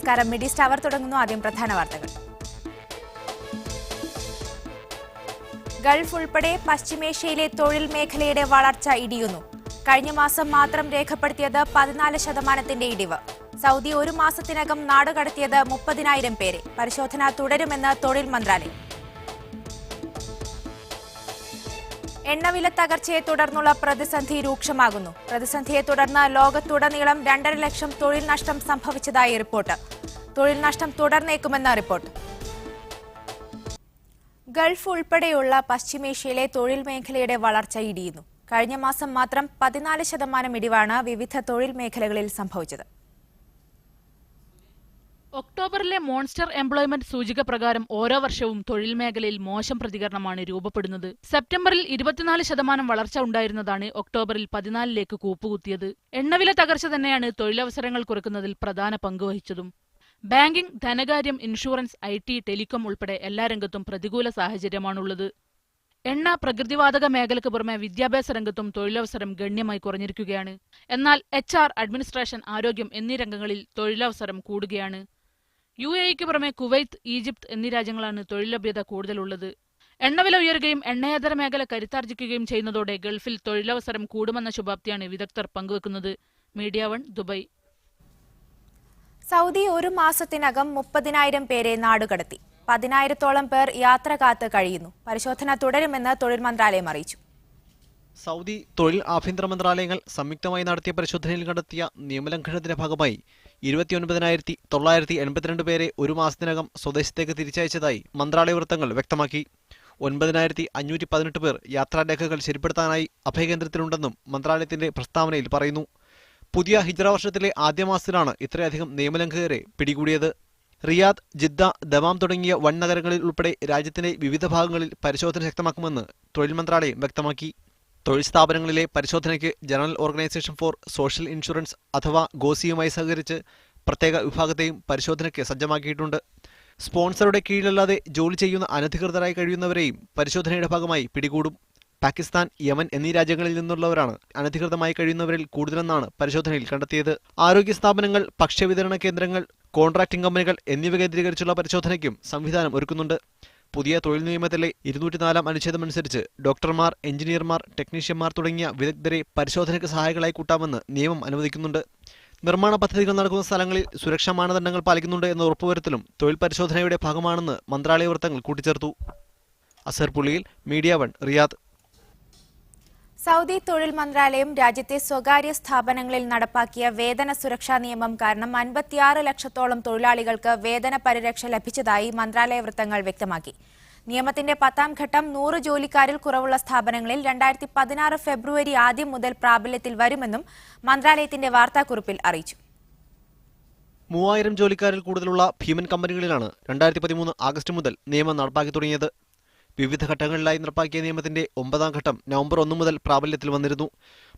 നമസ്കാരം. Midi star തുടങ്ങുന്നു. ആദ്യം പ്രധാന വാർത്തകൾ. ഗൾഫ് ഉൾപ്പെടെ പശ്ചിമേഷ്യയിലെ തൊഴിൽ മേഖലയുടെ വളർച്ച ഇടിയുന്നു. കഴിഞ്ഞ മാസം മാത്രം രേഖപ്പെടുത്തിയത് 14% ഇടിവ്. സൗദി ഒരു മാസത്തിനകം നാടുകടത്തിയത് 30,000 പേരെ. പരിശോധന തുടരുമെന്ന് തൊഴിൽ മന്ത്രാലയം. എണ്ണവില തകർച്ചയെ തുടർന്നുള്ള പ്രതിസന്ധി രൂക്ഷമാകുന്നു. പ്രതിസന്ധിയെ തുടർന്ന് ലോകത്തുടനീളം 2.5 ലക്ഷം തൊഴിൽ നഷ്ടം സംഭവിച്ചതായി റിപ്പോർട്ട്. തൊഴിൽ നഷ്ടം തുടർന്നേക്കുമെന്ന് റിപ്പോർട്ട്. ഗൾഫ് ഉൾപ്പെടെയുള്ള പശ്ചിമേഷ്യയിലെ തൊഴിൽ മേഖലയുടെ വളർച്ച ഇടിയുന്നു. കഴിഞ്ഞ മാസം മാത്രം 14% ഇടിവാണ് വിവിധ തൊഴിൽ മേഖലകളിൽ സംഭവിച്ചത്. ഒക്ടോബറിലെ മോൺസ്റ്റർ എംപ്ലോയ്മെന്റ് സൂചിക പ്രകാരം ഓരോ വർഷവും തൊഴിൽ മേഖലയിൽ മോശം പ്രതികരണമാണ് രൂപപ്പെടുന്നത്. സെപ്റ്റംബറിൽ 24% വളർച്ച ഉണ്ടായിരുന്നതാണ് ഒക്ടോബറിൽ 14ലേക്ക് കൂപ്പുകുത്തിയത്. എണ്ണവില തകർച്ച തന്നെയാണ് തൊഴിലവസരങ്ങൾ കുറയ്ക്കുന്നതിൽ പ്രധാന പങ്കുവഹിച്ചതും. ബാങ്കിംഗ്, ധനകാര്യം, ഇൻഷുറൻസ്, IT, ടെലികോം ഉൾപ്പെടെ എല്ലാ രംഗത്തും പ്രതികൂല സാഹചര്യമാണുള്ളത്. എണ്ണ, പ്രകൃതിവാതക മേഖലയ്ക്ക് പുറമെ വിദ്യാഭ്യാസ രംഗത്തും തൊഴിലവസരം ഗണ്യമായി കുറഞ്ഞിരിക്കുകയാണ്. എന്നാൽ HR, അഡ്മിനിസ്ട്രേഷൻ, ആരോഗ്യം എന്നീ രംഗങ്ങളിൽ തൊഴിലവസരം കൂടുകയാണ്. UAEക്ക് പുറമെ കുവൈത്ത്, ഈജിപ്ത് എന്നീ രാജ്യങ്ങളാണ് തൊഴിൽ ലഭ്യത കൂടുതലുള്ളത്. എണ്ണവില ഉയരുകയും എണ്ണയേതര മേഖല കരുത്താർജിക്കുകയും ചെയ്യുന്നതോടെ ഗൾഫിൽ തൊഴിലവസരം കൂടുമെന്ന ശുഭാപ്തിയാണ് വിദഗ്ധർ പങ്കുവെക്കുന്നത്. Media 1, Dubai. സൗദി ഒരു മാസത്തിനകം 30,000 പേരെ നാടുകടത്തി. 10,000-ഓളം പേർ യാത്ര കാത്ത് കഴിയുന്നു. പരിശോധന തുടരുമെന്ന് തൊഴിൽ മന്ത്രാലയം അറിയിച്ചു. സൗദി തൊഴിൽ, ആഭ്യന്തര മന്ത്രാലയങ്ങൾ സംയുക്തമായി നടത്തിയ പരിശോധനയിൽ കണ്ടെത്തിയ നിയമലംഘനത്തിന്റെ ഭാഗമായി 29,982 പേരെ ഒരു മാസത്തിനകം സ്വദേശത്തേക്ക് തിരിച്ചയച്ചതായി മന്ത്രാലയ വൃത്തങ്ങൾ വ്യക്തമാക്കി. 9,518 പേർ യാത്രാരേഖകൾ ശരിപ്പെടുത്താനായി അഭയകേന്ദ്രത്തിലുണ്ടെന്നും മന്ത്രാലയത്തിന്റെ പ്രസ്താവനയിൽ പറയുന്നു. പുതിയ ഹിജ്റ വർഷത്തിലെ ആദ്യ മാസത്തിലാണ് ഇത്രയധികം നിയമലംഘകരെ പിടികൂടിയത്. റിയാദ്, ജിദ്ദ, ദമാം തുടങ്ങിയ വൻ നഗരങ്ങളിൽ ഉൾപ്പെടെ രാജ്യത്തിന്റെ വിവിധ ഭാഗങ്ങളിൽ പരിശോധന ശക്തമാക്കുമെന്ന് തൊഴിൽ മന്ത്രാലയം വ്യക്തമാക്കി. തൊഴിൽ സ്ഥാപനങ്ങളിലെ പരിശോധനയ്ക്ക് general organisation for social insurance അഥവാ ഗോസിയുമായി സഹകരിച്ച് പ്രത്യേക വിഭാഗത്തെയും പരിശോധനയ്ക്ക് സജ്ജമാക്കിയിട്ടുണ്ട്. സ്പോൺസറുടെ കീഴിലല്ലാതെ ജോലി ചെയ്യുന്ന അനധികൃതരായി കഴിയുന്നവരെയും പരിശോധനയുടെ ഭാഗമായി പിടികൂടും. പാകിസ്ഥാൻ, യമൻ എന്നീ രാജ്യങ്ങളിൽ നിന്നുള്ളവരാണ് അനധികൃതമായി കഴിയുന്നവരിൽ കൂടുതലെന്നാണ് പരിശോധനയിൽ കണ്ടെത്തിയത്. ആരോഗ്യ സ്ഥാപനങ്ങൾ, ഭക്ഷ്യവിതരണ കേന്ദ്രങ്ങൾ, കോൺട്രാക്ടിംഗ് കമ്പനികൾ എന്നിവ കേന്ദ്രീകരിച്ചുള്ള പരിശോധനയ്ക്കും സംവിധാനം ഒരുക്കുന്നുണ്ട്. പുതിയ തൊഴിൽ നിയമത്തിലെ 204 അനുച്ഛേദമനുസരിച്ച് ഡോക്ടർമാർ, എഞ്ചിനീയർമാർ, ടെക്നീഷ്യന്മാർ തുടങ്ങിയ വിദഗ്ധരെ പരിശോധനയ്ക്ക് സഹായികളായി കൂട്ടാമെന്ന് നിയമം അനുവദിക്കുന്നുണ്ട്. നിർമ്മാണ പദ്ധതികൾ നടക്കുന്ന സ്ഥലങ്ങളിൽ സുരക്ഷാ മാനദണ്ഡങ്ങൾ പാലിക്കുന്നുണ്ട് എന്ന ഉറപ്പുവരുത്തലും തൊഴിൽ പരിശോധനയുടെ ഭാഗമാണെന്ന് മന്ത്രാലയ വൃത്തങ്ങൾ കൂട്ടിച്ചേർത്തു. അസർ പുള്ളിയിൽ, മീഡിയ 1, റിയാദ്. സൗദി തൊഴിൽ മന്ത്രാലയം രാജ്യത്തെ സ്വകാര്യ സ്ഥാപനങ്ങളിൽ നടപ്പാക്കിയ വേതന സുരക്ഷാ നിയമം കാരണം 56 ലക്ഷത്തോളം തൊഴിലാളികൾക്ക് വേതന പരിരക്ഷ ലഭിച്ചതായി മന്ത്രാലയ വൃത്തങ്ങൾ വ്യക്തമാക്കി. നിയമത്തിന്റെ 10ാം ഘട്ടം 100 ജോലിക്കാരിൽ കുറവുള്ള സ്ഥാപനങ്ങളിൽ 2016 ഫെബ്രുവരി ആദ്യം മുതൽ പ്രാബല്യത്തിൽ വരുമെന്നും മന്ത്രാലയത്തിന്റെ വാർത്താക്കുറിപ്പിൽ അറിയിച്ചു. 3000 ജോലിക്കാരിൽ കൂടുതലുള്ള ഭീമൻ കമ്പനികളിലാണ് 2013 ആഗസ്റ്റ് മുതൽ നിയമം നടപ്പാക്കി തുടങ്ങിയത്. വിവിധ ഘട്ടങ്ങളിലായി നടപ്പാക്കിയ നിയമത്തിന്റെ 9ാം ഘട്ടം നവംബർ 1 മുതൽ പ്രാബല്യത്തിൽ വന്നിരുന്നു.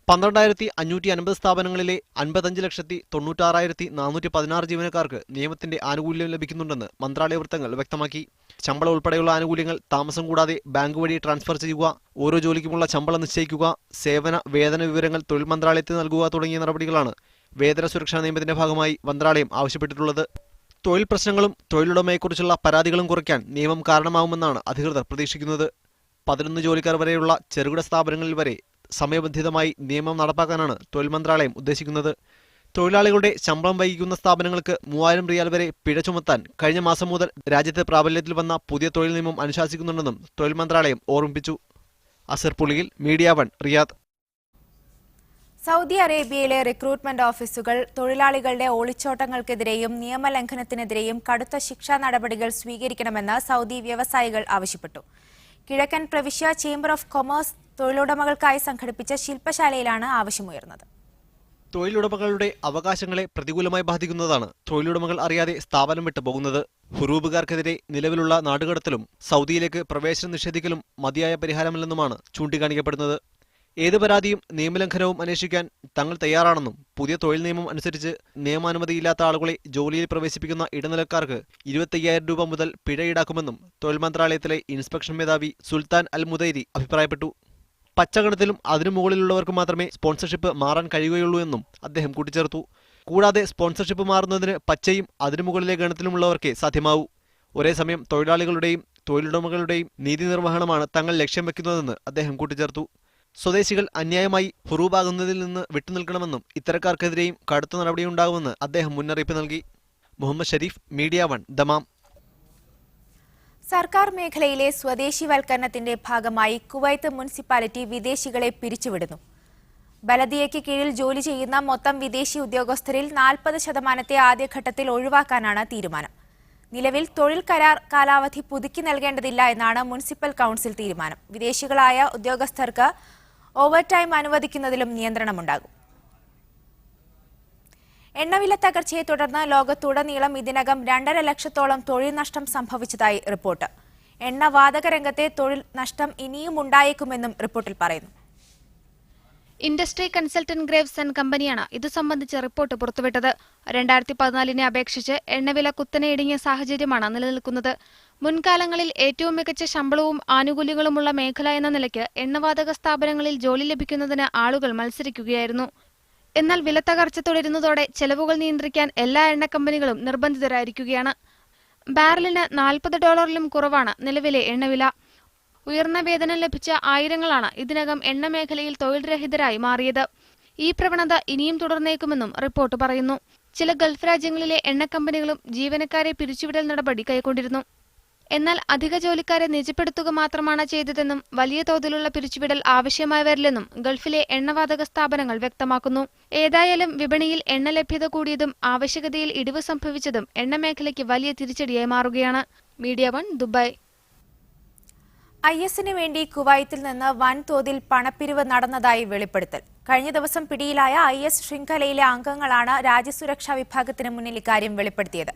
12,550 സ്ഥാപനങ്ങളിലെ 55,96,416 ജീവനക്കാർക്ക് നിയമത്തിന്റെ ആനുകൂല്യം ലഭിക്കുന്നുണ്ടെന്ന് മന്ത്രാലയ വൃത്തങ്ങൾ വ്യക്തമാക്കി. ശമ്പളം ഉൾപ്പെടെയുള്ള ആനുകൂല്യങ്ങൾ താമസം കൂടാതെ ബാങ്ക് വഴി ട്രാൻസ്ഫർ ചെയ്യുക, ഓരോ ജോലിക്കുമുള്ള ശമ്പളം നിശ്ചയിക്കുക, വേതന വിവരങ്ങൾ തൊഴിൽ മന്ത്രാലയത്തിന് നൽകുക തുടങ്ങിയ നടപടികളാണ് വേതന സുരക്ഷാ നിയമത്തിന്റെ ഭാഗമായി മന്ത്രാലയം ആവശ്യപ്പെട്ടിട്ടുള്ളത്. തൊഴിൽ പ്രശ്നങ്ങളും തൊഴിലുടമയെക്കുറിച്ചുള്ള പരാതികളും കുറയ്ക്കാൻ നിയമം കാരണമാവുമെന്നാണ് അധികൃതർ പ്രതീക്ഷിക്കുന്നത്. 11 ജോലിക്കാർ വരെയുള്ള ചെറുകിട സ്ഥാപനങ്ങളിൽ വരെ സമയബന്ധിതമായി നിയമം നടപ്പാക്കാനാണ് തൊഴിൽ മന്ത്രാലയം ഉദ്ദേശിക്കുന്നത്. തൊഴിലാളികളുടെ ശമ്പളം വൈകിക്കുന്ന സ്ഥാപനങ്ങൾക്ക് 3000 റിയാൽ വരെ പിഴ ചുമത്താൻ കഴിഞ്ഞ മാസം മുതൽ രാജ്യത്ത് പ്രാബല്യത്തിൽ വന്ന പുതിയ തൊഴിൽ നിയമം അനുശാസിക്കുന്നുണ്ടെന്നും തൊഴിൽ മന്ത്രാലയം ഓർമ്മിപ്പിച്ചു. അസർ പുള്ളിയിൽ, മീഡിയ 1, റിയാദ്. സൗദി അറേബ്യയിലെ റിക്രൂട്ട്മെന്റ് ഓഫീസുകൾ തൊഴിലാളികളുടെ ഒളിച്ചോട്ടങ്ങൾക്കെതിരെയും നിയമലംഘനത്തിനെതിരെയും കടുത്ത ശിക്ഷാ നടപടികൾ സ്വീകരിക്കണമെന്ന് സൗദി വ്യവസായികൾ ആവശ്യപ്പെട്ടു. കിഴക്കൻ പ്രവിശ്യ ചേംബർ ഓഫ് കൊമേഴ്സ് തൊഴിലുടമകൾക്കായി സംഘടിപ്പിച്ച ശില്പശാലയിലാണ് ആവശ്യമുയർന്നത്. തൊഴിലുടമകളുടെ അവകാശങ്ങളെ പ്രതികൂലമായി ബാധിക്കുന്നതാണ് തൊഴിലുടമകൾ അറിയാതെ സ്ഥാപനം വിട്ടു പോകുന്നത്. ഹുറൂബുകാർക്കെതിരെ നിലവിലുള്ള നാടുകടത്തലും സൗദിയിലേക്ക് പ്രവേശനം നിഷേധിക്കലും മതിയായ പരിഹാരമല്ലെന്നുമാണ് ചൂണ്ടിക്കാണിക്കപ്പെടുന്നത്. ഏത് പരാതിയും നിയമലംഘനവും അന്വേഷിക്കാൻ തങ്ങൾ തയ്യാറാണെന്നും പുതിയ തൊഴിൽ നിയമം അനുസരിച്ച് നിയമാനുമതിയില്ലാത്ത ആളുകളെ ജോലിയിൽ പ്രവേശിപ്പിക്കുന്ന ഇടനിലക്കാർക്ക് 25,000 രൂപ മുതൽ പിഴ ഈടാക്കുമെന്നും തൊഴിൽ മന്ത്രാലയത്തിലെ ഇൻസ്പെക്ഷൻ മേധാവി സുൽത്താൻ അൽ മുദൈരി അഭിപ്രായപ്പെട്ടു. പച്ചഗണത്തിലും അതിനു മുകളിലുള്ളവർക്ക് മാത്രമേ സ്പോൺസർഷിപ്പ് മാറാൻ കഴിയുകയുള്ളൂ എന്നും അദ്ദേഹം കൂട്ടിച്ചേർത്തു. കൂടാതെ സ്പോൺസർഷിപ്പ് മാറുന്നതിന് പച്ചയും അതിനു മുകളിലെ ഗണത്തിലുമുള്ളവർക്കേ സാധ്യമാവൂ. ഒരേ സമയം തൊഴിലാളികളുടെയും തൊഴിലുടമകളുടെയും നീതി നിർവഹണമാണ് തങ്ങൾ ലക്ഷ്യം വെക്കുന്നതെന്ന് അദ്ദേഹം കൂട്ടിച്ചേർത്തു. സ്വദേശികൾ അന്യായമായി ഹുറൂബാകുന്നതിൽ നിന്ന് വിട്ടുനിൽക്കണമെന്നും ഇത്തരക്കാർക്കെതിരെയും കടുത്ത നടപടിയുണ്ടാകുമെന്ന് അദ്ദേഹം മുന്നറിയിപ്പ് നൽകി. Muhammad Sharif, media 1, Dammam. സർക്കാർ മേഖലയിലെ സ്വദേശിവൽക്കരണത്തിന്റെ ഭാഗമായി കുവൈത്ത് മുനിസിപ്പാലിറ്റി വിദേശികളെ പിരിച്ചുവിടുന്നു. ബലദിയയ്ക്ക് കീഴിൽ ജോലി ചെയ്യുന്ന മൊത്തം വിദേശി ഉദ്യോഗസ്ഥരിൽ 40% ആദ്യഘട്ടത്തിൽ ഒഴിവാക്കാനാണ് തീരുമാനം. നിലവിൽ തൊഴിൽ കരാർ കാലാവധി പുതുക്കി നൽകേണ്ടതില്ല എന്നാണ് മുനിസിപ്പൽ കൌൺസിൽ തീരുമാനം. വിദേശികളായ ഉദ്യോഗസ്ഥർക്ക് ഓവർടൈം അനുവദിക്കുന്നതിലും നിയന്ത്രണമുണ്ടാകും. എണ്ണവില തകർച്ചയെ തുടർന്ന് ലോകത്തുടനീളം ഇതിനകം 2.5 ലക്ഷത്തോളം തൊഴിൽ നഷ്ടം സംഭവിച്ചതായി റിപ്പോർട്ട്. എണ്ണ വാതക രംഗത്തെ തൊഴിൽ നഷ്ടം ഇനിയും ഉണ്ടായേക്കുമെന്നും റിപ്പോർട്ടിൽ പറയുന്നു. ഇൻഡസ്ട്രി കൺസൾട്ടന്റ് ഗ്രേവ്സ് ആൻഡ് കമ്പനിയാണ് ഇതു സംബന്ധിച്ച് റിപ്പോർട്ട് പുറത്തുവിട്ടത്. 2014 അപേക്ഷിച്ച് എണ്ണവില കുത്തനെ ഇടിഞ്ഞ സാഹചര്യമാണ് നിലനിൽക്കുന്നത്. മുൻകാലങ്ങളിൽ ഏറ്റവും മികച്ച ശമ്പളവും ആനുകൂല്യങ്ങളുമുള്ള മേഖല എന്ന നിലയ്ക്ക് എണ്ണവാതക സ്ഥാപനങ്ങളിൽ ജോലി ലഭിക്കുന്നതിന് ആളുകൾ മത്സരിക്കുകയായിരുന്നു. എന്നാൽ വിലത്തകർച്ച തുടരുന്നതോടെ ചെലവുകൾ നിയന്ത്രിക്കാൻ എല്ലാ എണ്ണ കമ്പനികളും നിർബന്ധിതരായിരിക്കുകയാണ്. ബാരലിന് $40 കുറവാണ് നിലവിലെ എണ്ണവില. ഉയർന്ന വേതനം ലഭിച്ച ആയിരങ്ങളാണ് ഇതിനകം എണ്ണ മേഖലയിൽ തൊഴിൽ രഹിതരായി മാറിയത്. ഈ പ്രവണത ഇനിയും തുടർന്നേക്കുമെന്നും റിപ്പോർട്ട് പറയുന്നു. ചില ഗൾഫ് രാജ്യങ്ങളിലെ എണ്ണ കമ്പനികളും ജീവനക്കാരെ പിരിച്ചുവിടൽ നടപടി കൈക്കൊണ്ടിരുന്നു. എന്നാൽ അധിക ജോലിക്കാരെ നിജപ്പെടുത്തുക മാത്രമാണ് ചെയ്തതെന്നും വലിയ തോതിലുള്ള പിരിച്ചുവിടൽ ആവശ്യമായി വരില്ലെന്നും ഗൾഫിലെ എണ്ണവാതക സ്ഥാപനങ്ങൾ വ്യക്തമാക്കുന്നു. ഏതായാലും വിപണിയിൽ എണ്ണ ലഭ്യത കൂടിയതും ആവശ്യകതയിൽ ഇടിവ് സംഭവിച്ചതും എണ്ണ മേഖലയ്ക്ക് വലിയ തിരിച്ചടിയായി മാറുകയാണ്. Media 1, Dubai. IS-ന് വേണ്ടി കുവൈത്തിൽ നിന്ന് വൻതോതിൽ പണപ്പിരിവ് നടന്നതായി വെളിപ്പെടുത്തൽ. കഴിഞ്ഞ ദിവസം പിടിയിലായ IS ശൃംഖലയിലെ അംഗങ്ങളാണ് രാജ്യസുരക്ഷാ വിഭാഗത്തിന് മുന്നിൽ ഇക്കാര്യം വെളിപ്പെടുത്തിയത്.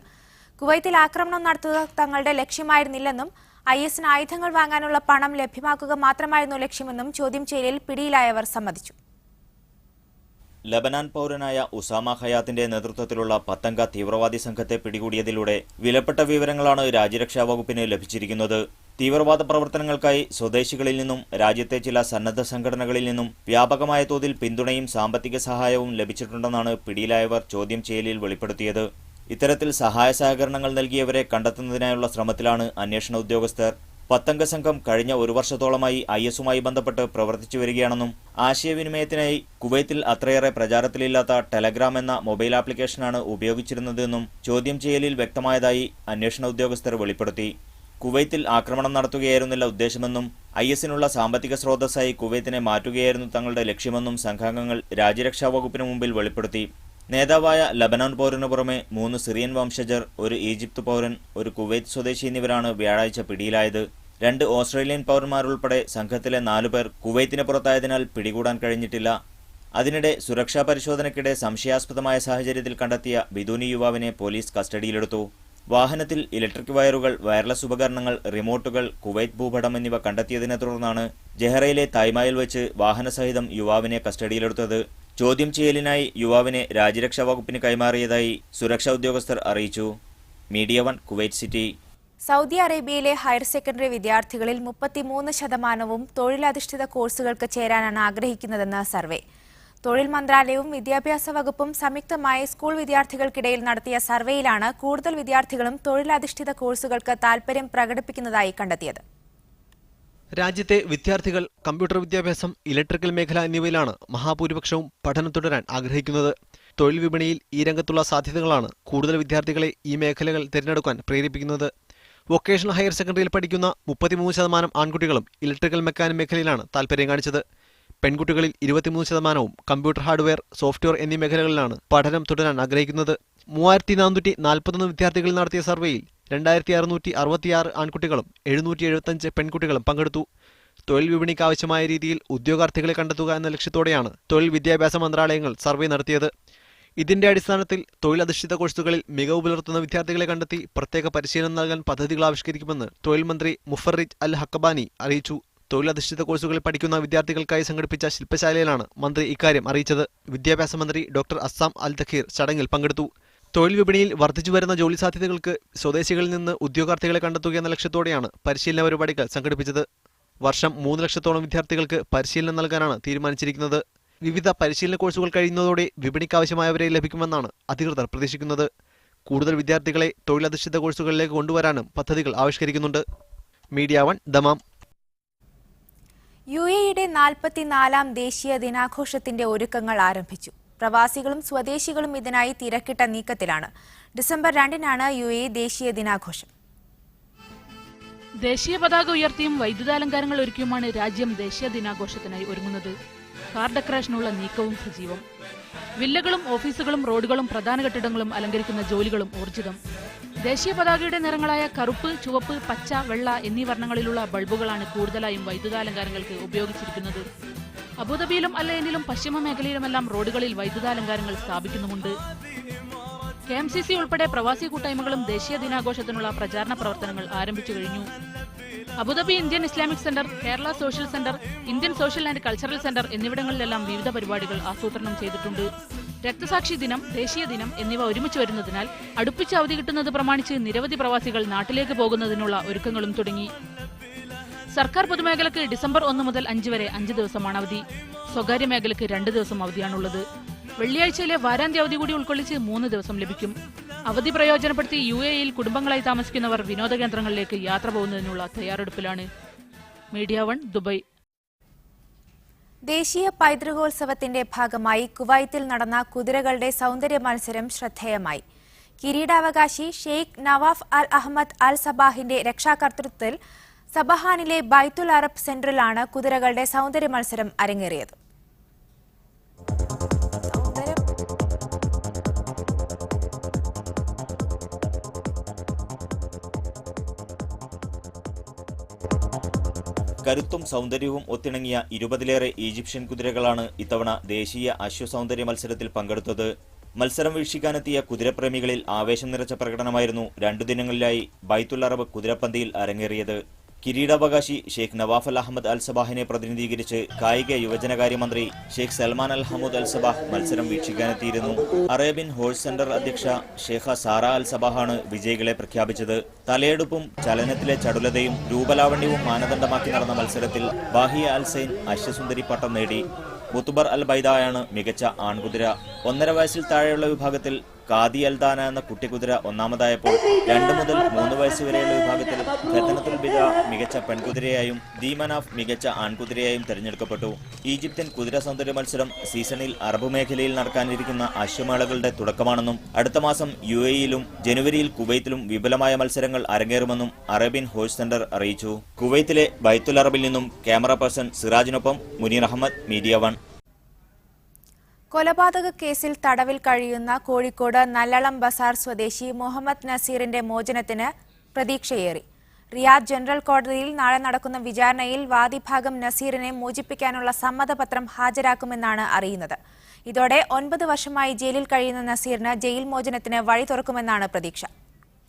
കുവൈത്തിൽ ആക്രമണം നടത്തുക തങ്ങളുടെ ലക്ഷ്യമായിരുന്നില്ലെന്നും IS-ന് ആയുധങ്ങൾ വാങ്ങാനുള്ള പണം ലഭ്യമാക്കുക മാത്രമായിരുന്നു ലക്ഷ്യമെന്നും ചോദ്യം ചെയ്യലിൽ പിടിയിലായവർ സമ്മതിച്ചു. ലബനാൻ പൗരനായ ഉസാമ ഹയാത്തിന്റെ നേതൃത്വത്തിലുള്ള 10 അംഗ തീവ്രവാദി സംഘത്തെ പിടികൂടിയതിലൂടെ വിലപ്പെട്ട വിവരങ്ങളാണ് രാജ്യരക്ഷാ വകുപ്പിന് ലഭിച്ചിരിക്കുന്നത്. തീവ്രവാദ പ്രവർത്തനങ്ങൾക്കായി സ്വദേശികളിൽ നിന്നും രാജ്യത്തെ ചില സന്നദ്ധ സംഘടനകളിൽ നിന്നും വ്യാപകമായ തോതിൽ പിന്തുണയും സാമ്പത്തിക സഹായവും ലഭിച്ചിട്ടുണ്ടെന്നാണ് പിടിയിലായവർ ചോദ്യം ചെയ്യലിൽ വെളിപ്പെടുത്തിയത്. ഇത്തരത്തിൽ സഹായ സഹകരണങ്ങൾ നൽകിയവരെ കണ്ടെത്തുന്നതിനായുള്ള ശ്രമത്തിലാണ് അന്വേഷണ ഉദ്യോഗസ്ഥർ. 10 അംഗ സംഘം കഴിഞ്ഞ 1 വർഷത്തോളമായി IS-യുമായി ബന്ധപ്പെട്ട് പ്രവർത്തിച്ചു വരികയാണെന്നും ആശയവിനിമയത്തിനായി കുവൈത്തിൽ അത്രയേറെ പ്രചാരത്തിലില്ലാത്ത ടെലഗ്രാം എന്ന മൊബൈൽ ആപ്ലിക്കേഷനാണ് ഉപയോഗിച്ചിരുന്നതെന്നും ചോദ്യം ചെയ്യലിൽ വ്യക്തമായതായി അന്വേഷണ ഉദ്യോഗസ്ഥർ വെളിപ്പെടുത്തി. കുവൈത്തിൽ ആക്രമണം നടത്തുകയായിരുന്നില്ല ഉദ്ദേശമെന്നും IS-നുള്ള സാമ്പത്തിക സ്രോതസ്സായി കുവൈത്തിനെ മാറ്റുകയായിരുന്നു തങ്ങളുടെ ലക്ഷ്യമെന്നും സംഘാംഗങ്ങൾ രാജ്യരക്ഷാ വകുപ്പിന് മുമ്പിൽ വെളിപ്പെടുത്തി. നേതാവായ ലബനാൻ പൗരനു പുറമെ 3 സിറിയൻ വംശജർ, 1 ഈജിപ്ത് പൗരൻ, 1 കുവൈത്ത് സ്വദേശി എന്നിവരാണ് വ്യാഴാഴ്ച പിടിയിലായത്. 2 ഓസ്ട്രേലിയൻ പൗരന്മാരുൾപ്പെടെ സംഘത്തിലെ 4 പേർ കുവൈത്തിന് പുറത്തായതിനാൽ പിടികൂടാൻ കഴിഞ്ഞിട്ടില്ല. അതിനിടെ സുരക്ഷാ പരിശോധനയ്ക്കിടെ സംശയാസ്പദമായ സാഹചര്യത്തിൽ കണ്ടെത്തിയ ബിദൂനി യുവാവിനെ പോലീസ് കസ്റ്റഡിയിലെടുത്തു. വാഹനത്തിൽ ഇലക്ട്രിക് വയറുകൾ, വയർലെസ് ഉപകരണങ്ങൾ, റിമോട്ടുകൾ, കുവൈത്ത് ഭൂപടം എന്നിവ കണ്ടെത്തിയതിനെ തുടർന്നാണ് ജഹറയിലെ തായ്മായിൽ വെച്ച് വാഹനസഹിതം യുവാവിനെ കസ്റ്റഡിയിലെടുത്തത്. ചോദ്യം ചെയ്യലിനായി യുവാവിനെ രാജ്യരക്ഷാ വകുപ്പിന് കൈമാറിയതായി സുരക്ഷാ ഉദ്യോഗസ്ഥർ അറിയിച്ചു. Media 1, Kuwait city. സൗദി അറേബ്യയിലെ ഹയർ സെക്കൻഡറി വിദ്യാർത്ഥികളിൽ 33% തൊഴിലധിഷ്ഠിത കോഴ്സുകൾക്ക് ചേരാനാണ് ആഗ്രഹിക്കുന്നതെന്ന് സർവേ. തൊഴിൽ മന്ത്രാലയവും വിദ്യാഭ്യാസ വകുപ്പും സംയുക്തമായി സ്കൂൾ വിദ്യാർത്ഥികൾക്കിടയിൽ നടത്തിയ സർവേയിലാണ് കൂടുതൽ വിദ്യാർത്ഥികളും തൊഴിലധിഷ്ഠിത കോഴ്സുകൾക്ക് താൽപര്യം പ്രകടിപ്പിക്കുന്നതായി കണ്ടെത്തിയത്. രാജ്യത്തെ വിദ്യാർത്ഥികൾ കമ്പ്യൂട്ടർ വിദ്യാഭ്യാസം, ഇലക്ട്രിക്കൽ മേഖല എന്നിവയിലാണ് മഹാഭൂരിപക്ഷവും പഠനം തുടരാൻ ആഗ്രഹിക്കുന്നത്. തൊഴിൽ വിപണിയിൽ ഈ രംഗത്തുള്ള സാധ്യതകളാണ് കൂടുതൽ വിദ്യാർത്ഥികളെ ഈ മേഖലകൾ തിരഞ്ഞെടുക്കാൻ പ്രേരിപ്പിക്കുന്നത്. വൊക്കേഷണൽ ഹയർ സെക്കൻഡറിയിൽ പഠിക്കുന്ന 33% ആൺകുട്ടികളും ഇലക്ട്രിക്കൽ മെക്കാനിക് മേഖലയിലാണ് താൽപര്യം കാണിച്ചത്. പെൺകുട്ടികളിൽ 23% കമ്പ്യൂട്ടർ ഹാർഡ്വെയർ, സോഫ്റ്റ്വെയർ എന്നീ മേഖലകളിലാണ് പഠനം തുടരാൻ ആഗ്രഹിക്കുന്നത്. 3441 വിദ്യാർത്ഥികളിൽ നടത്തിയ സർവേയിൽ 2666 ആൺകുട്ടികളും 775 പെൺകുട്ടികളും പങ്കെടുത്തു. തൊഴിൽ വിപണിക്ക് ആവശ്യമായ രീതിയിൽ ഉദ്യോഗാർത്ഥികളെ കണ്ടെത്തുക എന്ന ലക്ഷ്യത്തോടെയാണ് തൊഴിൽ വിദ്യാഭ്യാസ മന്ത്രാലയങ്ങൾ സർവേ നടത്തിയത്. ഇതിന്റെ അടിസ്ഥാനത്തിൽ തൊഴിലധിഷ്ഠിത കോഴ്സുകളിൽ മികവ് പുലർത്തുന്ന വിദ്യാർത്ഥികളെ കണ്ടെത്തി പ്രത്യേക പരിശീലനം നൽകാൻ പദ്ധതികൾ ആവിഷ്കരിക്കുമെന്ന് തൊഴിൽ മന്ത്രി മുഫറിജ് അൽ ഹക്കബാനി അറിയിച്ചു. തൊഴിലധിഷ്ഠിത കോഴ്സുകളിൽ പഠിക്കുന്ന വിദ്യാർത്ഥികൾക്കായി സംഘടിപ്പിച്ച ശില്പശാലയിലാണ് മന്ത്രി ഇക്കാര്യം അറിയിച്ചത്. വിദ്യാഭ്യാസ മന്ത്രി ഡോക്ടർ അസ്സാം അൽ തഖീർ ചടങ്ങിൽ പങ്കെടുത്തു. തൊഴിൽ വിപണിയിൽ വർദ്ധിച്ചുവരുന്ന ജോലി സാധ്യതകൾക്ക് സ്വദേശികളിൽ നിന്ന് ഉദ്യോഗാർത്ഥികളെ കണ്ടെത്തുക എന്ന ലക്ഷ്യത്തോടെയാണ് പരിശീലന പരിപാടികൾ സംഘടിപ്പിച്ചത്. വർഷം 3 ലക്ഷത്തോളം വിദ്യാർത്ഥികൾക്ക് പരിശീലനം നൽകാനാണ് തീരുമാനിച്ചിരിക്കുന്നത്. വിവിധ പരിശീലന കോഴ്സുകൾ കഴിയുന്നതോടെ വിപണിക്കാവശ്യമായവരെ ലഭിക്കുമെന്നാണ് അധികൃതർ പ്രതീക്ഷിക്കുന്നത്. കൂടുതൽ വിദ്യാർത്ഥികളെ തൊഴിലധിഷ്ഠിത കോഴ്സുകളിലേക്ക് കൊണ്ടുവരാനും പദ്ധതികൾ ആവിഷ്കരിക്കുന്നുണ്ട്. Media 1 Dammam. UAEയുടെ 44ാം ദേശീയ ദിനാഘോഷത്തിന്റെ ഒരുക്കങ്ങൾ ആരംഭിച്ചു. പ്രവാസികളും സ്വദേശികളും ഇതിനായി തിരക്കിട്ട നീക്കത്തിലാണ്. ഡിസംബർ 2-നാണ് UAE ദേശീയ ദിനാഘോഷം. ദേശീയ പതാക ഉയർത്തിയും വൈദ്യുതാലങ്കാരങ്ങൾ ഒരുക്കിയുമാണ് രാജ്യം ദേശീയ ദിനാഘോഷത്തിനായി ഒരുങ്ങുന്നത്. കാർ ഡെക്കറേഷനുള്ള നീക്കവും സജീവം. വില്ലകളും ഓഫീസുകളും റോഡുകളും പ്രധാന കെട്ടിടങ്ങളും അലങ്കരിക്കുന്ന ജോലികളും ഊർജിതം. ദേശീയ പതാകയുടെ നിറങ്ങളായ കറുപ്പ്, ചുവപ്പ്, പച്ച, വെള്ള എന്നീ വർണ്ണങ്ങളിലുള്ള ബൾബുകളാണ് കൂടുതലായും വൈദ്യുതാലങ്കാരങ്ങൾക്ക് ഉപയോഗിച്ചിരിക്കുന്നത്. അബുദാബിയിലും അല്ലയനിലും പശ്ചിമ മേഖലയിലുമെല്ലാം റോഡുകളിൽ വൈദ്യുതാലങ്കാരങ്ങൾ സ്ഥാപിക്കുന്നുമുണ്ട്. KMCC ഉൾപ്പെടെ പ്രവാസി കൂട്ടായ്മകളും ദേശീയ ദിനാഘോഷത്തിനുള്ള പ്രചാരണ പ്രവർത്തനങ്ങൾ ആരംഭിച്ചു കഴിഞ്ഞു. Abu Dhabi Indian Islamic centre, Kerala social centre, Indian social and cultural centre എന്നിവിടങ്ങളിലെല്ലാം വിവിധ പരിപാടികൾ ആസൂത്രണം ചെയ്തിട്ടുണ്ട്. രക്തസാക്ഷി ദിനം, ദേശീയ ദിനം എന്നിവ ഒരുമിച്ച് വരുന്നതിനാൽ അടുപ്പിച്ച് അവധി കിട്ടുന്നത് പ്രമാണിച്ച് നിരവധി പ്രവാസികൾ നാട്ടിലേക്ക് പോകുന്നതിനുള്ള ഒരുക്കങ്ങളും തുടങ്ങി. സർക്കാർ പൊതുമേഖലയ്ക്ക് ഡിസംബർ 1 മുതൽ 5 വരെ 5 ദിവസമാണ് അവധി. സ്വകാര്യ മേഖലയ്ക്ക് 2 ദിവസം അവധിയാണുള്ളത്. വെള്ളിയാഴ്ചയിലെ വാരാന്ത്യ അവധി കൂടി ഉൾക്കൊള്ളിച്ച് 3 ദിവസം ലഭിക്കും. അവധി പ്രയോജനപ്പെടുത്തി UAEയിൽ കുടുംബങ്ങളായി താമസിക്കുന്നവർ വിനോദ കേന്ദ്രങ്ങളിലേക്ക് യാത്ര പോകുന്നതിനുള്ള തയ്യാറെടുപ്പിലാണ്. Media 1 Dubai. ദേശീയ പൈതൃകോത്സവത്തിന്റെ ഭാഗമായി കുവൈത്തിൽ നടന്ന കുതിരകളുടെ സൗന്ദര്യ മത്സരം ശ്രദ്ധേയമായി. കിരീടാവകാശി ഷെയ്ഖ് നവാഫ് അൽ അഹമ്മദ് അൽ സബാഹിന്റെ രക്ഷാകർതൃത്വത്തിൽ സബഹാനിലെ ബൈത്തുൽ അറബ് സെന്ററിലാണ് കുതിരകളുടെ സൗന്ദര്യ മത്സരം അരങ്ങേറിയത്. കരുത്തും സൗന്ദര്യവും ഒത്തിണങ്ങിയ 20ലേറെ ഈജിപ്ഷ്യൻ കുതിരകളാണ് ഇത്തവണ ദേശീയ അശ്വസൗന്ദര്യ മത്സരത്തിൽ പങ്കെടുത്തത്. മത്സരം വീക്ഷിക്കാനെത്തിയ കുതിരപ്രേമികളിൽ ആവേശം നിറച്ച പ്രകടനമായിരുന്നു 2 ദിനങ്ങളിലായി ബൈത്തുൽ അറബ് കുതിരപ്പന്തിയിൽ അരങ്ങേറിയത്. കിരീടാവകാശി ഷെയ്ഖ് നവാഫ് അൽ അഹമ്മദ് അൽ സബാഹിനെ പ്രതിനിധീകരിച്ച് കായിക യുവജനകാര്യമന്ത്രി ഷെയ്ഖ് സൽമാൻ അൽ ഹമൂദ് അൽ സബാഹ് മത്സരം വീക്ഷിക്കാനെത്തിയിരുന്നു. അറേബ്യൻ ഹോഴ്സ് സെന്റർ അധ്യക്ഷ ഷെയ്ഖ സാറ അൽ സബാഹാണ് വിജയികളെ പ്രഖ്യാപിച്ചത്. തലയെടുപ്പും ചലനത്തിലെ ചടുലതയും രൂപലാവണ്യവും മാനദണ്ഡമാക്കി നടന്ന മത്സരത്തിൽ ബാഹിയ അൽ സൈൻ അശ്വസുന്ദരി പട്ടം നേടി. മുത്തുബർ അൽ ബൈദായാണ് മികച്ച ആൺകുതിര. 1.5 വയസ്സിൽ താഴെയുള്ള വിഭാഗത്തിൽ കാദി അൽദാന എന്ന കുട്ടിക്കുതിര ഒന്നാമതായപ്പോൾ 2 മുതൽ 3 വയസ്സ് വരെയുള്ള വിഭാഗത്തിൽ ഫെത്തനത്തുൽ ബിദ മികച്ച പെൺകുതിരയായും ദീമനാഫ് മികച്ച ആൺകുതിരയായും തെരഞ്ഞെടുക്കപ്പെട്ടു. ഈജിപ്ഷ്യൻ കുതിര സൗന്ദര്യ മത്സരം സീസണിൽ അറബ് മേഖലയിൽ നടക്കാനിരിക്കുന്ന അശ്വമേളകളുടെ തുടക്കമാണെന്നും അടുത്ത മാസം UAEയിലും ജനുവരിയിൽ കുവൈത്തിലും വിപുലമായ മത്സരങ്ങൾ അരങ്ങേറുമെന്നും അറേബ്യൻ ഹോഴ്സ് സെന്റർ അറിയിച്ചു. കുവൈത്തിലെ ബൈത്തുൽ അറബിൽ നിന്നും ക്യാമറ പേഴ്സൺ സിറാജിനൊപ്പം മുനീർ അഹമ്മദ്, മീഡിയ 1. കൊലപാതക കേസിൽ തടവിൽ കഴിയുന്ന കോഴിക്കോട് നല്ലളം ബസാർ സ്വദേശി മുഹമ്മദ് നസീറിന്റെ മോചനത്തിന് പ്രതീക്ഷയേറി. റിയാദ് ജനറൽ കോടതിയിൽ നാളെ നടക്കുന്ന വിചാരണയിൽ വാദിഭാഗം നസീറിനെ മോചിപ്പിക്കാനുള്ള സമ്മതപത്രം ഹാജരാക്കുമെന്നാണ് അറിയുന്നത്. ഇതോടെ 9 വർഷമായി ജയിലിൽ കഴിയുന്ന നസീറിന് ജയിൽ മോചനത്തിന് വഴി തുറക്കുമെന്നാണ് പ്രതീക്ഷ.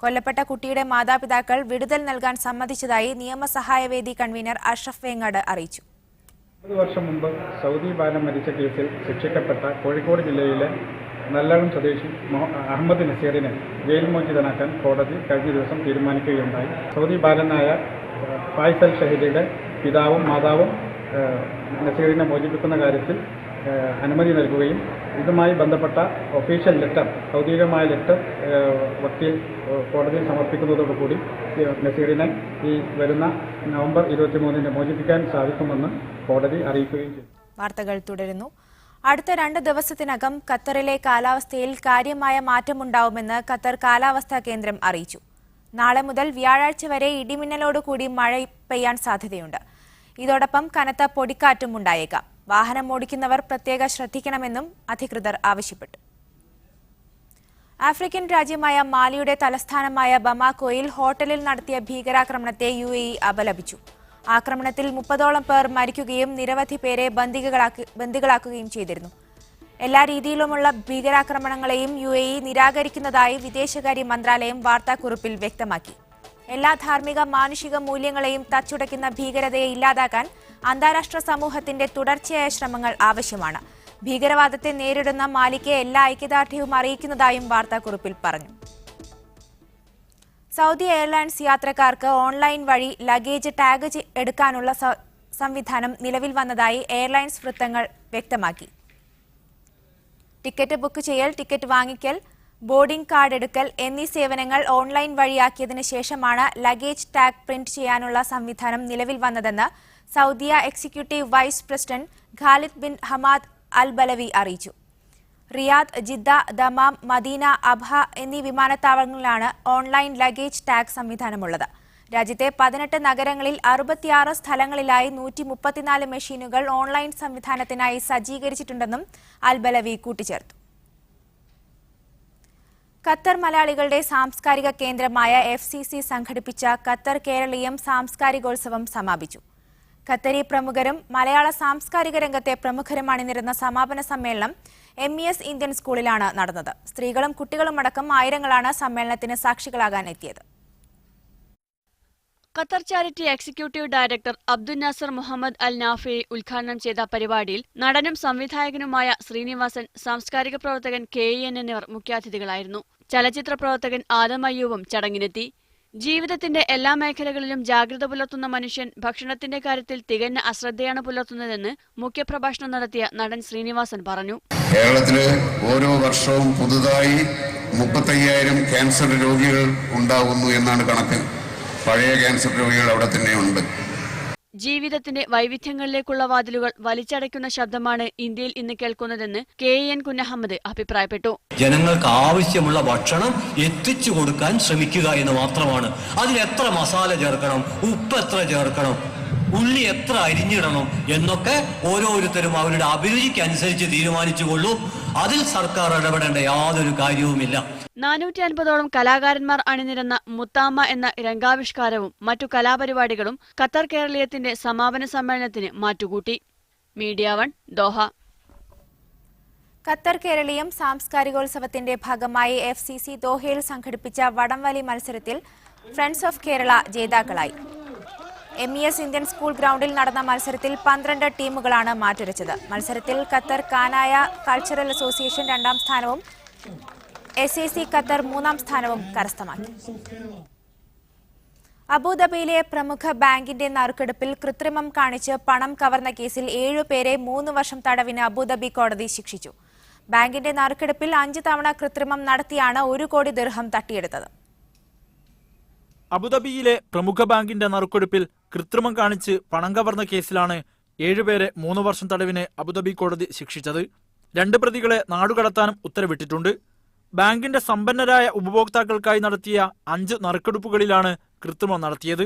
കൊല്ലപ്പെട്ട കുട്ടിയുടെ മാതാപിതാക്കൾ വിടുതൽ നൽകാൻ സമ്മതിച്ചതായി നിയമസഹായവേദി കൺവീനർ അഷ്റഫ് വേങ്ങാട് അറിയിച്ചു. 10 വർഷം മുമ്പ് സൗദി ബാലൻ മരിച്ച കേസിൽ ശിക്ഷിക്കപ്പെട്ട കോഴിക്കോട് ജില്ലയിലെ നല്ലളം സ്വദേശി അഹമ്മദ് നസീറിനെ ജയിൽ മോചിതനാക്കാൻ കോടതി കഴിഞ്ഞ ദിവസം തീരുമാനിക്കുകയുണ്ടായി. സൗദി ബാലനായ ഫൈസൽ ഷഹീദിയുടെ പിതാവും മാതാവും നസീറിനെ മോചിപ്പിക്കുന്ന കാര്യത്തിൽ അനുമതി നൽകുകയും ഇതുമായി ബന്ധപ്പെട്ട ഒഫീഷ്യൽ ലെറ്റർ, ഔദ്യോഗികമായ ലെറ്റർ വക്കീൽ കോടതിയിൽ സമർപ്പിക്കുന്നതോടുകൂടി നസീറിനെ ഈ വരുന്ന നവംബർ 23-ന് മോചിപ്പിക്കാൻ സാധിക്കുമെന്ന് കോടതി അറിയിക്കുകയും ചെയ്തു. വാർത്തകൾ തുടരുന്നു. അടുത്ത 2 ദിവസത്തിനകം ഖത്തറിലെ കാലാവസ്ഥയിൽ കാര്യമായ മാറ്റമുണ്ടാവുമെന്ന് ഖത്തർ കാലാവസ്ഥാ കേന്ദ്രം അറിയിച്ചു. നാളെ മുതൽ വ്യാഴാഴ്ച വരെ ഇടിമിന്നലോടുകൂടി മഴ പെയ്യാൻ സാധ്യതയുണ്ട്. ഇതോടൊപ്പം കനത്ത പൊടിക്കാറ്റും ഉണ്ടായേക്കാം. വാഹനം ഓടിക്കുന്നവർ പ്രത്യേകം ശ്രദ്ധിക്കണമെന്നും അധികൃതർ ആവശ്യപ്പെട്ടു. ആഫ്രിക്കൻ രാജ്യമായ മാലിയുടെ തലസ്ഥാനമായ ബമാക്കോയിൽ ഹോട്ടലിൽ നടത്തിയ ഭീകരാക്രമണത്തെ UAE അപലപിച്ചു. ആക്രമണത്തിൽ 30ഓളം പേർ മരിക്കുകയും നിരവധി പേരെ ബന്ദികളാക്കുകയും ചെയ്തിരുന്നു. എല്ലാ രീതിയിലുമുള്ള ഭീകരാക്രമണങ്ങളെയും UAE നിരാകരിക്കുന്നതായി വിദേശകാര്യ മന്ത്രാലയം വാർത്താക്കുറിപ്പിൽ വ്യക്തമാക്കി. എല്ലാ ധാർമ്മിക മാനുഷിക മൂല്യങ്ങളെയും തച്ചുടയ്ക്കുന്ന ഭീകരതയെ ഇല്ലാതാക്കാൻ അന്താരാഷ്ട്ര സമൂഹത്തിന്റെ തുടർച്ചയായ ശ്രമങ്ങൾ ആവശ്യമാണ്. ഭീകരവാദത്തെ നേരിടുന്ന മാലിക്ക് എല്ലാ ഐക്യദാർഢ്യവും അറിയിക്കുന്നതായും വാർത്താക്കുറിപ്പിൽ പറഞ്ഞു. സൗദി എയർലൈൻസ് യാത്രക്കാർക്ക് ഓൺലൈൻ വഴി ലഗേജ് ടാഗ് എടുക്കാനുള്ള സംവിധാനം നിലവിൽ വന്നതായി എയർലൈൻസ് വൃത്തങ്ങൾ വ്യക്തമാക്കി. ടിക്കറ്റ് ബുക്ക് ചെയ്യൽ, ടിക്കറ്റ് വാങ്ങിക്കൽ, ബോർഡിംഗ് കാർഡ് എടുക്കൽ എന്നീ സേവനങ്ങൾ ഓൺലൈൻ വഴിയാക്കിയതിനു ശേഷമാണ് ലഗേജ് ടാഗ് പ്രിന്റ് ചെയ്യാനുള്ള സംവിധാനം നിലവിൽ വന്നതെന്ന് Saudia executive vice president Khalid bin Hamad al Balawi അറിയിച്ചു. Riyadh, Jeddah, Dammam, Medina, Abha എന്നീ വിമാനത്താവളങ്ങളിലാണ് ഓൺലൈൻ ലഗേജ് ടാഗ് സംവിധാനമുള്ളത്. രാജ്യത്തെ 18 നഗരങ്ങളിൽ 66 സ്ഥലങ്ങളിലായി 134 മെഷീനുകൾ ഓൺലൈൻ സംവിധാനത്തിനായി സജ്ജീകരിച്ചിട്ടുണ്ടെന്നും അൽ ബലവി കൂട്ടിച്ചേർത്തു. ഖത്തർ മലയാളികളുടെ സാംസ്കാരിക കേന്ദ്രമായ FCC സംഘടിപ്പിച്ച ഖത്തർ കേരളീയം സാംസ്കാരികോത്സവം സമാപിച്ചു. ഖത്തരി പ്രമുഖരും മലയാള സാംസ്കാരിക രംഗത്തെ പ്രമുഖരും അണിനിരുന്ന സമാപന സമ്മേളനം MES ഇന്ത്യൻ സ്കൂളിലാണ് നടന്നത്. സ്ത്രീകളും കുട്ടികളും അടക്കം ആയിരങ്ങളാണ് സമ്മേളനത്തിന് സാക്ഷികളാകാൻ എത്തിയത്. Qatar Charity executive director Abdul Nasser Mohammed al Nafi ഉദ്ഘാടനം ചെയ്ത പരിപാടിയിൽ നടനും സംവിധായകനുമായ ശ്രീനിവാസൻ, സാംസ്കാരിക പ്രവർത്തകൻ KEN എന്നിവർ മുഖ്യാതിഥികളായിരുന്നു. ചലച്ചിത്ര പ്രവർത്തകൻ ആദം അയ്യൂബും ചടങ്ങിനെത്തി. ജീവിതത്തിന്റെ എല്ലാ മേഖലകളിലും ജാഗ്രത പുലർത്തുന്ന മനുഷ്യൻ ഭക്ഷണത്തിന്റെ കാര്യത്തിൽ തികഞ്ഞ അശ്രദ്ധയാണ് പുലർത്തുന്നതെന്ന് മുഖ്യപ്രഭാഷണം നടത്തിയ നടൻ ശ്രീനിവാസൻ പറഞ്ഞു. കേരളത്തില് ഓരോ വർഷവും പുതുതായി 35,000 ക്യാൻസർ രോഗികൾ ഉണ്ടാകുന്നു എന്നാണ് കണക്ക്. പഴയ ക്യാൻസർ രോഗികൾ അവിടെ തന്നെയുണ്ട്. ജീവിതത്തിന്റെ വൈവിധ്യങ്ങളിലേക്കുള്ള വാതിലുകൾ വലിച്ചടയ്ക്കുന്ന ശബ്ദമാണ് ഇന്ത്യയിൽ ഇന്ന് കേൾക്കുന്നതെന്ന് KEN കുഞ്ഞഹമ്മദ് അഭിപ്രായപ്പെട്ടു. ജനങ്ങൾക്ക് ആവശ്യമുള്ള ഭക്ഷണം എത്തിച്ചു കൊടുക്കാൻ ശ്രമിക്കുക എന്ന് മാത്രമാണ്. അതിൽ എത്ര മസാല ചേർക്കണം, ഉപ്പ് എത്ര ചേർക്കണം, ഉള്ളി എത്ര അരിഞ്ഞിടണം എന്നൊക്കെ ഓരോരുത്തരും അവരുടെ അഭിരുചിക്കനുസരിച്ച് തീരുമാനിച്ചുകൊള്ളൂ. അതിൽ സർക്കാർ ഇടപെടേണ്ട യാതൊരു കാര്യവുമില്ല. 450ഓളം കലാകാരന്മാർ അണിനിരന്ന മുത്താമ്മ എന്ന രംഗാവിഷ്കാരവും മറ്റു കലാപരിപാടികളും ഖത്തർ കേരളീയത്തിന്റെ സമാപന സമ്മേളനത്തിന് മാറ്റുകൂട്ടി. Media 1 Doha. ഖത്തർ കേരളീയം സാംസ്കാരികോത്സവത്തിന്റെ ഭാഗമായി FCC ദോഹയിൽ സംഘടിപ്പിച്ച വടംവലി മത്സരത്തിൽ ഫ്രണ്ട്സ് ഓഫ് കേരള ജേതാക്കളായി. MES ഇന്ത്യൻ സ്കൂൾ ഗ്രൗണ്ടിൽ നടന്ന മത്സരത്തിൽ 12 ടീമുകളാണ് മാറ്റുരച്ചത്. മത്സരത്തിൽ ഖത്തർ കാനായ കൾച്ചറൽ അസോസിയേഷൻ 2ാം സ്ഥാനവും SAC ഖത്തർ 3ാം സ്ഥാനവും കരസ്ഥമാക്കി. അബുദാബിയിലെ പ്രമുഖ ബാങ്കിന്റെ നറുക്കെടുപ്പിൽ കൃത്രിമം കാണിച്ച് പണം കവർന്ന കേസിൽ 7 പേരെ 3 വർഷം തടവിന് അബുദാബി കോടതി ശിക്ഷിച്ചു. ബാങ്കിന്റെ നറുക്കെടുപ്പിൽ 5 തവണ കൃത്രിമം നടത്തിയാണ് 1 കോടി ദിർഹം തട്ടിയെടുത്തത്. അബുദാബിയിലെ പ്രമുഖ ബാങ്കിന്റെ നറുക്കെടുപ്പിൽ കൃത്രിമം കാണിച്ച് പണം കവർന്ന കേസിലാണ് 7 പേരെ 3 വർഷം തടവിന് അബുദാബി കോടതി ശിക്ഷിച്ചത്. 2 പ്രതികളെ നാടുകടത്താനും ഉത്തരവിട്ടിട്ടുണ്ട്. ബാങ്കിന്റെ സമ്പന്നരായ ഉപഭോക്താക്കൾക്കായി നടത്തിയ 5 നറുക്കെടുപ്പുകളിലാണ് കൃത്രിമം നടത്തിയത്.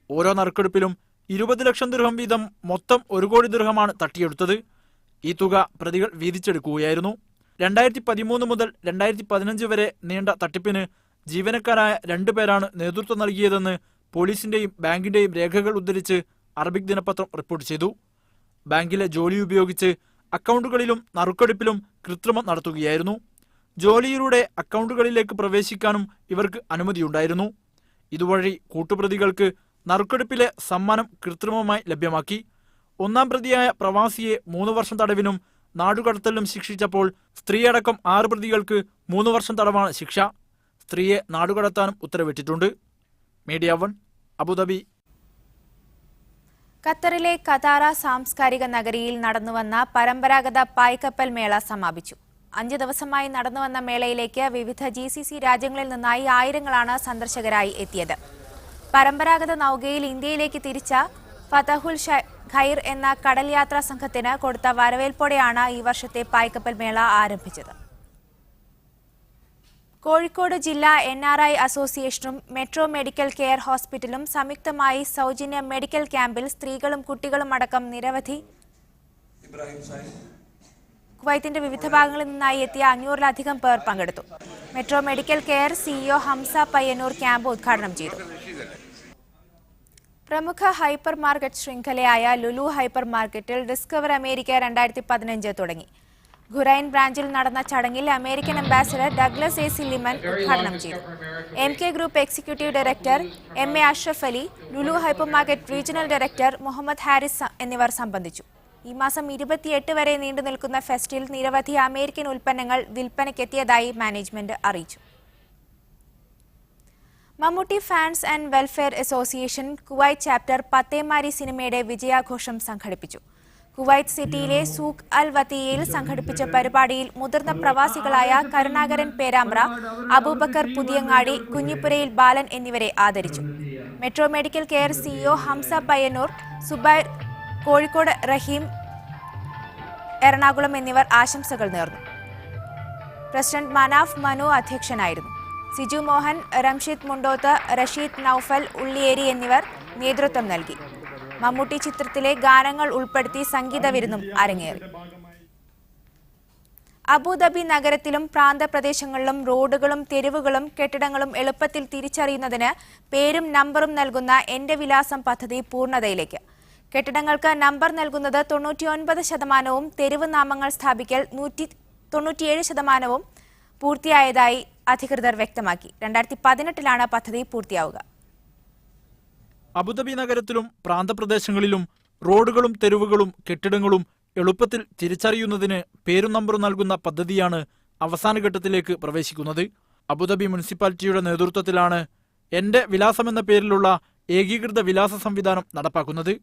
ഓരോ നറുക്കെടുപ്പിലും 20 ലക്ഷം ദിർഹം വീതം മൊത്തം 1 കോടി ദിർഹമാണ് തട്ടിയെടുത്തത്. ഈ തുക പ്രതികൾ വീതിച്ചെടുക്കുകയായിരുന്നു. 2013 മുതൽ 2015 വരെ നീണ്ട തട്ടിപ്പിന് ജീവനക്കാരായ 2 പേരാണ് നേതൃത്വം നൽകിയതെന്ന് പോലീസിന്റെയും ബാങ്കിന്റെയും രേഖകൾ ഉദ്ധരിച്ച് അറബിക് ദിനപത്രം റിപ്പോർട്ട് ചെയ്തു. ബാങ്കിലെ ജോലി ഉപയോഗിച്ച് അക്കൗണ്ടുകളിലും നറുക്കെടുപ്പിലും കൃത്രിമം നടത്തുകയായിരുന്നു. ജോലിയിലൂടെ അക്കൗണ്ടുകളിലേക്ക് പ്രവേശിക്കാനും ഇവർക്ക് അനുമതിയുണ്ടായിരുന്നു. ഇതുവഴി കൂട്ടുപ്രതികൾക്ക് നറുക്കെടുപ്പിലെ സമ്മാനം കൃത്രിമമായി ലഭ്യമാക്കി. 1ാം പ്രതിയായ പ്രവാസിയെ 3 വർഷം തടവിനും നാടുകടത്തലിനും ശിക്ഷിച്ചപ്പോൾ സ്ത്രീയടക്കം 6 പ്രതികൾക്ക് 3 വർഷം തടവാണ് ശിക്ഷ. സ്ത്രീയെ നാടുകടത്താനും ഉത്തരവിട്ടിട്ടുണ്ട്. Media 1 Abu Dhabi. ഖത്തറിലെ ഖതാറ സാംസ്കാരിക നഗരിയിൽ നടന്നുവന്ന പരമ്പരാഗത പായ്ക്കപ്പൽ മേള സമാപിച്ചു. 5 ദിവസമായി നടന്നുവന്ന മേളയിലേക്ക് വിവിധ GCC രാജ്യങ്ങളിൽ നിന്നായി ആയിരങ്ങളാണ് സന്ദർശകരായി എത്തിയത്. പരമ്പരാഗത നൌകയിൽ ഇന്ത്യയിലേക്ക് തിരിച്ച ഫതഹുൽ ഖൈർ എന്ന കടൽ യാത്രാ സംഘത്തിന് കൊടുത്ത വരവേൽപ്പോടെയാണ് ഈ വർഷത്തെ പായ്ക്കപ്പൽ മേള ആരംഭിച്ചത്. കോഴിക്കോട് ജില്ലാ NRI അസോസിയേഷനും മെട്രോ മെഡിക്കൽ കെയർ ഹോസ്പിറ്റലും സംയുക്തമായി സൗജന്യ മെഡിക്കൽ ക്യാമ്പിൽ സ്ത്രീകളും കുട്ടികളും അടക്കം നിരവധി കുവൈത്തിന്റെ വിവിധ ഭാഗങ്ങളിൽ നിന്നായി എത്തിയ 500-ലധികം പേർ പങ്കെടുത്തു. Metro medical care CEO Hamza Payyanur camp ഉദ്ഘാടനം ചെയ്തു. പ്രമുഖ ഹൈപ്പർ മാർക്കറ്റ് ശൃംഖലയായ ലുലു ഹൈപ്പർ മാർക്കറ്റിൽ ഡിസ്കവർ അമേരിക്ക 2015 തുടങ്ങി. ഖുറൈൻ ബ്രാഞ്ചിൽ നടന്ന ചടങ്ങിൽ അമേരിക്കൻ അംബാസിഡർ ഡഗ്ലസ് AC ലിമൻ ഉദ്ഘാടനം ചെയ്തു. MK group executive director MA Ashraf Ali, Lulu hypermarket regional director Muhammad Haris എന്നിവർ സംബന്ധിച്ചു. ഈ മാസം 28 വരെ നീണ്ടുനിൽക്കുന്ന ഫെസ്റ്റിൽ നിരവധി അമേരിക്കൻ ഉൽപ്പന്നങ്ങൾ വിൽപ്പനയ്ക്കെത്തിയതായി മാനേജ്മെന്റ് അറിയിച്ചു. Mammootty fans and welfare association Kuwait chapter Pathemari സിനിമയുടെ വിജയാഘോഷം സംഘടിപ്പിച്ചു. കുവൈറ്റ് സിറ്റിയിലെ സൂഖ് അൽ വത്തിയയിൽ സംഘടിപ്പിച്ച പരിപാടിയിൽ മുതിർന്ന പ്രവാസികളായ കരുണാകരൻ പേരാമ്പ്ര, അബൂബക്കർ പുതിയങ്ങാടി, കുഞ്ഞിപ്പുരയിൽ ബാലൻ എന്നിവരെ ആദരിച്ചു. Metro medical care CEO Hamsa Payyanur, Zubair, Kozhikode Raheem, Ernakulam എന്നിവർ ആശംസകൾ നേർന്നു. പ്രസിഡന്റ് മനാഫ് മനു അധ്യക്ഷനായിരുന്നു. സിജു മോഹൻ, റംഷീദ് മുണ്ടോത്ത്, റഷീദ് നൌഫൽ ഉള്ളിയേരി എന്നിവർ നേതൃത്വം നൽകി. മമ്മൂട്ടി ചിത്രത്തിലെ ഗാനങ്ങൾ ഉൾപ്പെടുത്തി സംഗീത വിരുന്നും അരങ്ങേറി. അബുദാബി നഗരത്തിലും പ്രാന്തപ്രദേശങ്ങളിലും റോഡുകളും തെരുവുകളും കെട്ടിടങ്ങളും എളുപ്പത്തിൽ തിരിച്ചറിയുന്നതിന് പേരും നമ്പറും നൽകുന്ന എന്റെ വിലാസം പദ്ധതി പൂർണ്ണതയിലേക്ക്. കെട്ടിടങ്ങൾക്ക് നമ്പർ നൽകുന്നത് 99%, തെരുവ് നാമങ്ങൾ സ്ഥാപിക്കൽ 97% പൂർത്തിയായതായി അധികൃതർ വ്യക്തമാക്കി. 2018 പദ്ധതി പൂർത്തിയാവുക. അബുദാബി നഗരത്തിലും പ്രാന്തപ്രദേശങ്ങളിലും റോഡുകളും തെരുവുകളും കെട്ടിടങ്ങളും എളുപ്പത്തിൽ തിരിച്ചറിയുന്നതിന് പേരും നമ്പറും നൽകുന്ന പദ്ധതിയാണ് അവസാനഘട്ടത്തിലേക്ക് പ്രവേശിക്കുന്നത്. അബുദാബി മുനിസിപ്പാലിറ്റിയുടെ നേതൃത്വത്തിലാണ് എന്റെ വിലാസം എന്ന പേരിലുള്ള ഏകീകൃത വിലാസ സംവിധാനം നടപ്പാക്കുന്നത്.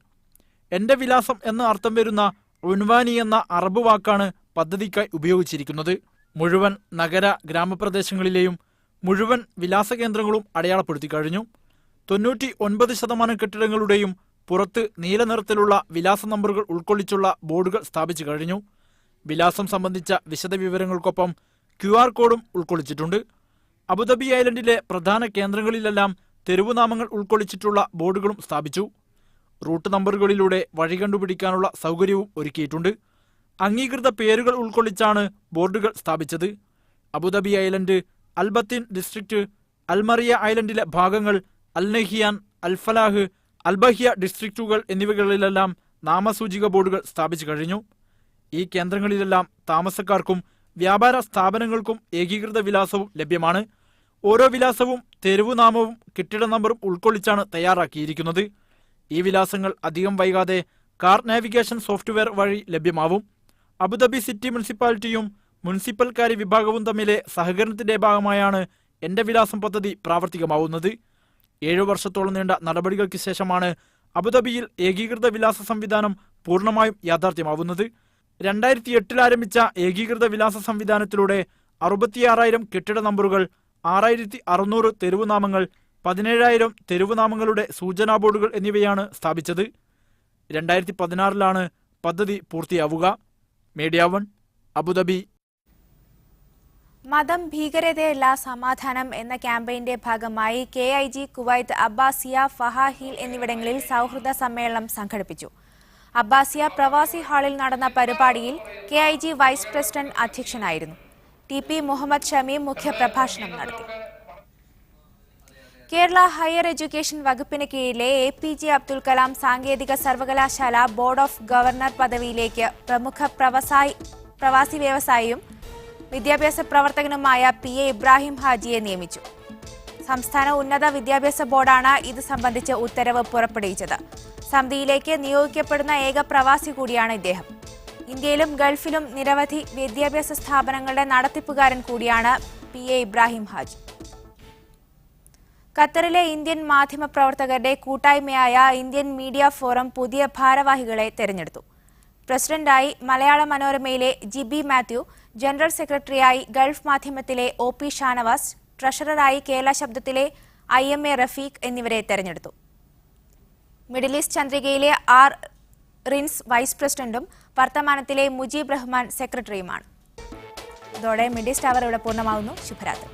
എന്റെ വിലാസം എന്ന അർത്ഥം വരുന്ന ഉൻവാനി എന്ന അറബ് വാക്കാണ് പദ്ധതിക്കായി ഉപയോഗിച്ചിരിക്കുന്നത്. മുഴുവൻ നഗര ഗ്രാമപ്രദേശങ്ങളിലെയും മുഴുവൻ വിലാസ കേന്ദ്രങ്ങളും അടയാളപ്പെടുത്തി കഴിഞ്ഞു. 99% കെട്ടിടങ്ങളുടെയും പുറത്ത് നീല നിറത്തിലുള്ള വിലാസ നമ്പറുകൾ ഉൾക്കൊള്ളിച്ചുള്ള ബോർഡുകൾ സ്ഥാപിച്ചു കഴിഞ്ഞു. വിലാസം സംബന്ധിച്ച വിശദവിവരങ്ങൾക്കൊപ്പം QR കോഡും ഉൾക്കൊള്ളിച്ചിട്ടുണ്ട്. അബുദാബി ഐലൻഡിലെ പ്രധാന കേന്ദ്രങ്ങളിലെല്ലാം തെരുവുനാമങ്ങൾ ഉൾക്കൊള്ളിച്ചിട്ടുള്ള ബോർഡുകളും സ്ഥാപിച്ചു. റൂട്ട് നമ്പറുകളിലൂടെ വഴി കണ്ടുപിടിക്കാനുള്ള സൗകര്യവും ഒരുക്കിയിട്ടുണ്ട്. അംഗീകൃത പേരുകൾ ഉൾക്കൊള്ളിച്ചാണ് ബോർഡുകൾ സ്ഥാപിച്ചത്. അബുദാബി ഐലൻഡ്, അൽബത്തിൻ ഡിസ്ട്രിക്ട്, അൽമറിയ ഐലൻഡിലെ ഭാഗങ്ങൾ, അൽ നഹിയാൻ, അൽ ഫലാഹ്, അൽബഹിയ ഡിസ്ട്രിക്റ്റുകൾ എന്നിവകളിലെല്ലാം നാമസൂചിക ബോർഡുകൾ സ്ഥാപിച്ചു കഴിഞ്ഞു. ഈ കേന്ദ്രങ്ങളിലെല്ലാം താമസക്കാർക്കും വ്യാപാര സ്ഥാപനങ്ങൾക്കും ഏകീകൃത വിലാസവും ലഭ്യമാണ്. ഓരോ വിലാസവും തെരുവുനാമവും കെട്ടിട നമ്പറും ഉൾക്കൊള്ളിച്ചാണ് തയ്യാറാക്കിയിരിക്കുന്നത്. ഈ വിലാസങ്ങൾ അധികം വൈകാതെ കാർ നാവിഗേഷൻ സോഫ്റ്റ്വെയർ വഴി ലഭ്യമാവും. അബുദാബി സിറ്റി മുനിസിപ്പാലിറ്റിയും മുനിസിപ്പൽ കാര്യ വിഭാഗവും തമ്മിലെ സഹകരണത്തിന്റെ ഭാഗമായാണ് എന്റെ വിലാസം പദ്ധതി പ്രാവർത്തികമാവുന്നത്. 7 വർഷത്തോളം നീണ്ട നടപടികൾക്ക് ശേഷമാണ് അബുദാബിയിൽ ഏകീകൃത വിലാസ സംവിധാനം പൂർണ്ണമായും യാഥാർത്ഥ്യമാവുന്നത്. 2008 ആരംഭിച്ച ഏകീകൃത വിലാസ സംവിധാനത്തിലൂടെ 66,000 കെട്ടിട നമ്പറുകൾ, 6,600 തെരുവുനാമങ്ങൾ, 17,000 തെരുവുനാമങ്ങളുടെ സൂചനാ ബോർഡുകൾ എന്നിവയാണ് സ്ഥാപിച്ചത്. 2016 പദ്ധതി പൂർത്തിയാവുക. Media 1, Abu Dhabi. മതം ഭീകരതയല്ല സമാധാനം എന്ന ക്യാമ്പയിന്റെ ഭാഗമായി KIG കുവൈത്ത് അബ്ബാസിയ, ഫഹാഹിൽ എന്നിവിടങ്ങളിൽ സൗഹൃദ സമ്മേളനം സംഘടിപ്പിച്ചു. അബ്ബാസിയ പ്രവാസി ഹാളിൽ നടന്ന പരിപാടിയിൽ KIG വൈസ് പ്രസിഡന്റ് അധ്യക്ഷനായിരുന്നു. TP മുഹമ്മദ് ഷമീം മുഖ്യപ്രഭാഷണം നടത്തി. കേരള ഹയർ എഡ്യൂക്കേഷൻ വകുപ്പിന് കീഴിലെ APJ അബ്ദുൽ കലാം സാങ്കേതിക സർവകലാശാല ബോർഡ് ഓഫ് ഗവർണർ പദവിയിലേക്ക് പ്രമുഖ പ്രവാസി വ്യവസായിയും വിദ്യാഭ്യാസ പ്രവർത്തകനുമായ PA ഇബ്രാഹിം ഹാജിയെ നിയമിച്ചു. സംസ്ഥാന ഉന്നത വിദ്യാഭ്യാസ ബോർഡാണ് ഇത് സംബന്ധിച്ച് ഉത്തരവ് പുറപ്പെടുവിച്ചത്. സമിതിയിലേക്ക് നിയോഗിക്കപ്പെടുന്ന ഏക പ്രവാസി കൂടിയാണ് ഇദ്ദേഹം. ഇന്ത്യയിലും ഗൾഫിലും നിരവധി വിദ്യാഭ്യാസ സ്ഥാപനങ്ങളുടെ നടത്തിപ്പുകാരൻ കൂടിയാണ് PA ഇബ്രാഹിം ഹാജി. ഖത്തറിലെ ഇന്ത്യൻ മാധ്യമപ്രവർത്തകരുടെ കൂട്ടായ്മയായ ഇന്ത്യൻ മീഡിയ ഫോറം പുതിയ ഭാരവാഹികളെ തെരഞ്ഞെടുത്തു. പ്രസിഡന്റായി മലയാള മനോരമയിലെ GB മാത്യു, ജനറൽ സെക്രട്ടറിയായി ഗൾഫ് മാധ്യമത്തിലെ OP ഷാനവാസ്, ട്രഷററായി കേരള ശബ്ദത്തിലെ IMA റഫീഖ് എന്നിവരെ തെരഞ്ഞെടുത്തു. മിഡിൽ ഈസ്റ്റ് ചന്ദ്രികയിലെ R റിൻസ് വൈസ് പ്രസിഡന്റും വർത്തമാനത്തിലെ മുജീബ് റഹ്മാൻ സെക്രട്ടറിയുമാണ്. ഇതോടെ മിഡ് ഈസ്റ്റ് അവർ ഇവിടെ പൂർണ്ണമാകുന്നു. ശുഭരാത്രി.